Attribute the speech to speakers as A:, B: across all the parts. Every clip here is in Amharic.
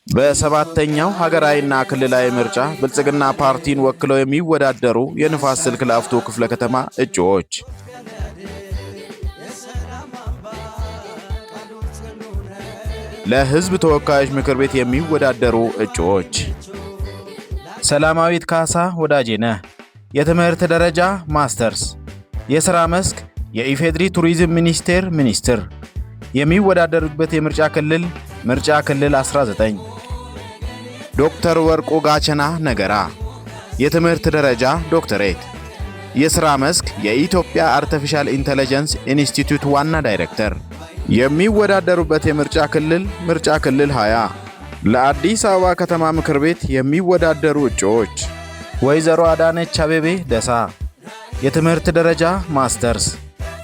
A: በሰባተኛው ሀገራዊና ክልላዊ ምርጫ ብልጽግና ፓርቲን ወክለው የሚወዳደሩ የንፋስ ስልክ ላፍቶ ክፍለ ከተማ እጩዎች ለሕዝብ ተወካዮች ምክር ቤት የሚወዳደሩ እጩዎች ሰላማዊት ካሳ ወዳጄነህ የትምህርት ደረጃ ማስተርስ የሥራ መስክ የኢፌድሪ ቱሪዝም ሚኒስቴር ሚኒስትር የሚወዳደሩበት የምርጫ ክልል ምርጫ ክልል 19 ዶክተር ወርቁ ጋቸና ነገራ የትምህርት ደረጃ ዶክተሬት የሥራ መስክ የኢትዮጵያ አርቲፊሻል ኢንተለጀንስ ኢንስቲትዩት ዋና ዳይሬክተር የሚወዳደሩበት የምርጫ ክልል ምርጫ ክልል 20 ለአዲስ አበባ ከተማ ምክር ቤት የሚወዳደሩ እጩዎች ወይዘሮ አዳነች አቤቤ ደሳ የትምህርት ደረጃ ማስተርስ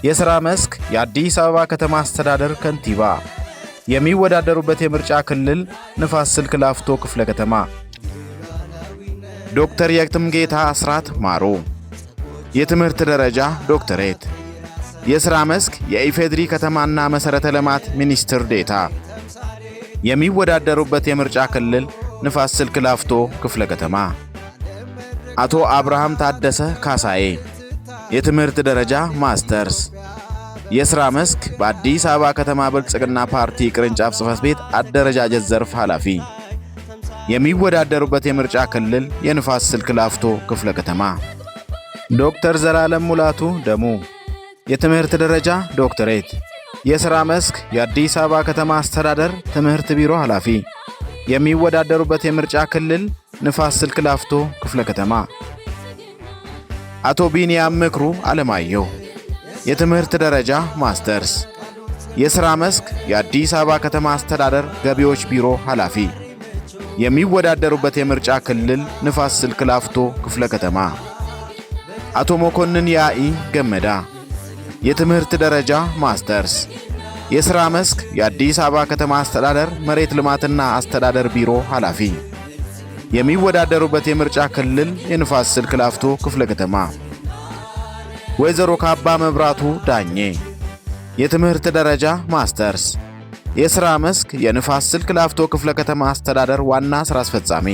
A: የሥራ መስክ የአዲስ አበባ ከተማ አስተዳደር ከንቲባ የሚወዳደሩበት የምርጫ ክልል ንፋስ ስልክ ላፍቶ ክፍለ ከተማ ዶክተር የትምጌታ አስራት ማሮ የትምህርት ደረጃ ዶክተሬት የሥራ መስክ የኢፌድሪ ከተማና መሠረተ ልማት ሚኒስትር ዴታ የሚወዳደሩበት የምርጫ ክልል ንፋስ ስልክ ላፍቶ ክፍለ ከተማ አቶ አብርሃም ታደሰ ካሳዬ የትምህርት ደረጃ ማስተርስ የሥራ መስክ በአዲስ አበባ ከተማ ብልጽግና ፓርቲ ቅርንጫፍ ጽሕፈት ቤት አደረጃጀት ዘርፍ ኃላፊ የሚወዳደሩበት የምርጫ ክልል የንፋስ ስልክ ላፍቶ ክፍለ ከተማ ዶክተር ዘላለም ሙላቱ ደሙ የትምህርት ደረጃ ዶክተሬት የሥራ መስክ የአዲስ አበባ ከተማ አስተዳደር ትምህርት ቢሮ ኃላፊ የሚወዳደሩበት የምርጫ ክልል ንፋስ ስልክ ላፍቶ ክፍለ ከተማ አቶ ቢንያም ምክሩ አለማየሁ የትምህርት ደረጃ ማስተርስ የሥራ መስክ የአዲስ አበባ ከተማ አስተዳደር ገቢዎች ቢሮ ኃላፊ የሚወዳደሩበት የምርጫ ክልል ንፋስ ስልክ ላፍቶ ክፍለ ከተማ አቶ መኮንን ያኢ ገመዳ የትምህርት ደረጃ ማስተርስ የሥራ መስክ የአዲስ አበባ ከተማ አስተዳደር መሬት ልማትና አስተዳደር ቢሮ ኃላፊ የሚወዳደሩበት የምርጫ ክልል የንፋስ ስልክ ላፍቶ ክፍለ ከተማ ወይዘሮ ካባ መብራቱ ዳኜ የትምህርት ደረጃ ማስተርስ የሥራ መስክ የንፋስ ስልክ ላፍቶ ክፍለ ከተማ አስተዳደር ዋና ሥራ አስፈጻሚ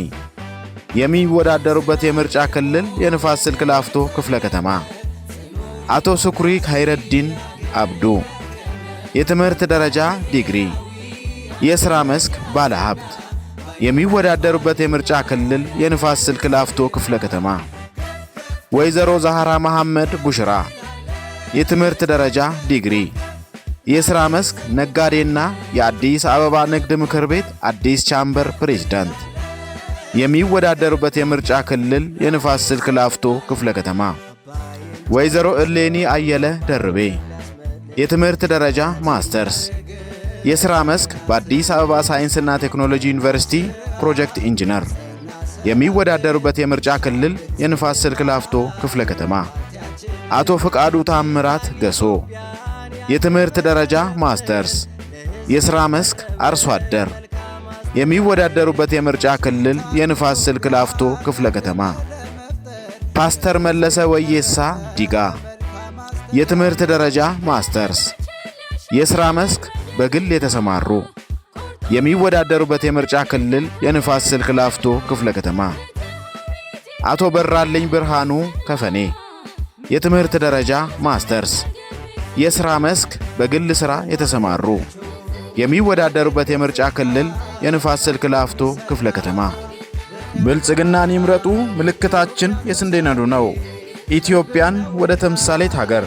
A: የሚወዳደሩበት የምርጫ ክልል የንፋስ ስልክ ላፍቶ ክፍለ ከተማ አቶ ስኩሪ ካይረዲን አብዱ የትምህርት ደረጃ ዲግሪ የሥራ መስክ ባለሀብት የሚወዳደሩበት የምርጫ ክልል የንፋስ ስልክ ላፍቶ ክፍለ ከተማ ወይዘሮ ዛህራ መሐመድ ቡሽራ የትምህርት ደረጃ ዲግሪ የሥራ መስክ ነጋዴና የአዲስ አበባ ንግድ ምክር ቤት አዲስ ቻምበር ፕሬዝዳንት የሚወዳደሩበት የምርጫ ክልል የንፋስ ስልክ ላፍቶ ክፍለ ከተማ ወይዘሮ እሌኒ አየለ ደርቤ የትምህርት ደረጃ ማስተርስ የሥራ መስክ በአዲስ አበባ ሳይንስና ቴክኖሎጂ ዩኒቨርሲቲ ፕሮጀክት ኢንጂነር የሚወዳደሩበት የምርጫ ክልል የንፋስ ስልክ ላፍቶ ክፍለ ከተማ አቶ ፍቃዱ ታምራት ገሶ የትምህርት ደረጃ ማስተርስ የሥራ መስክ አርሶ አደር የሚወዳደሩበት የምርጫ ክልል የንፋስ ስልክ ላፍቶ ክፍለ ከተማ ፓስተር መለሰ ወየሳ ዲጋ የትምህርት ደረጃ ማስተርስ የሥራ መስክ በግል የተሰማሩ የሚወዳደሩበት የምርጫ ክልል የንፋስ ስልክ ላፍቶ ክፍለ ከተማ አቶ በራልኝ ብርሃኑ ከፈኔ የትምህርት ደረጃ ማስተርስ የሥራ መስክ በግል ሥራ የተሰማሩ የሚወዳደሩበት የምርጫ ክልል የንፋስ ስልክ ላፍቶ ክፍለ ከተማ ብልጽግናን ይምረጡ ምልክታችን የስንዴ ነዶ ነው ኢትዮጵያን ወደ ተምሳሌት ሀገር